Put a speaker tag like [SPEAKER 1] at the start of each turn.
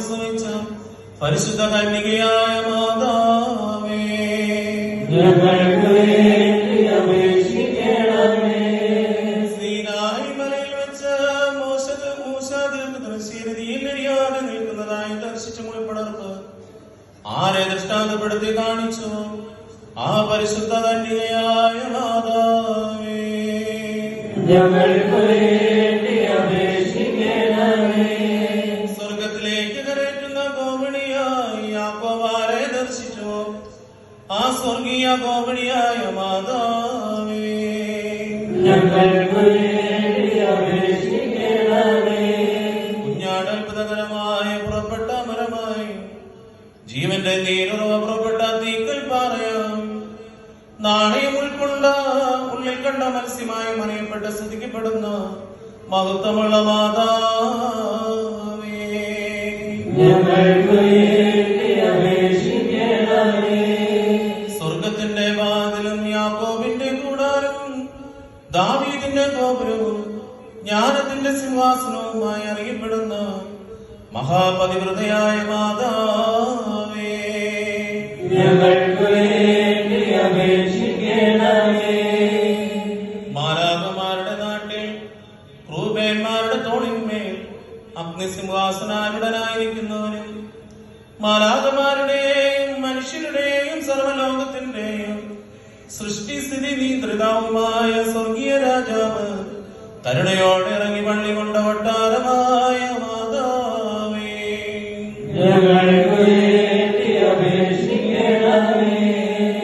[SPEAKER 1] പ്രസവിച്ച പരിശുദ്ധ കന്യകയായ മാതാവേ, സീനായി മലയിൽ വെച്ച് മൂശാദീർഘദർശിയിൽ എരിയാതെ നിൽക്കുന്നതായി ദർശിച്ച മുളിപ്പടർപ്പ് ആരെ ദൃഷ്ടാന്തപ്പെടുത്തി കാണിച്ചു? ആ പരിശുദ്ധ കന്യകയായ മാതാവേ, സ്വർഗത്തിലേക്ക് കരയറ്റുന്ന ഗോപിണിയായി യാക്കോബാരെ ദർശിച്ചു. ആ സ്വർഗീയ ഗോപിണിയായ മാതാവേ, കുഞ്ഞാട് അത്ഭുതകരമായി പുറപ്പെട്ട മരമായി ജീവന്റെ നീരുറവ പുറപ്പെട്ട തീക്കൽ പാറയാം നാണയം ഉൾക്കൊണ്ട ഉള്ളിൽ കണ്ട മത്സ്യമായി മനയപ്പെട്ട് സ്തുതിക്കപ്പെടുന്ന മഹത്വമുള്ള മാതാവേ, സ്വർഗത്തിന്റെ വാതിലും യാക്കോബിന്റെ കൂടാരവും ദാവീദിന്റെ ഗോപുരവും ജ്ഞാനത്തിന്റെ സിംഹാസനവുമായി അറിയപ്പെടുന്ന മഹാപതിവ്രതയായ മാതാവേ, മാലാഖമാരുടെ നാട്ടിൽ ക്രൂബേന്മാരുടെ തോളിന്മേൽ അഗ്നിസിംഹാസനാരൂഢനായിരിക്കുന്നവനും മാലാഖമാരുടെയും മനുഷ്യരുടെയും സർവലോകത്തിന്റെയും സൃഷ്ടിസ്ഥിതി നിയന്ത്രിതാവുമായ സ്വർഗീയ രാജാവ് കരുണയോടെ ഇറങ്ങി പള്ളി കൊണ്ട വട്ടാരമായ മാതാവേ,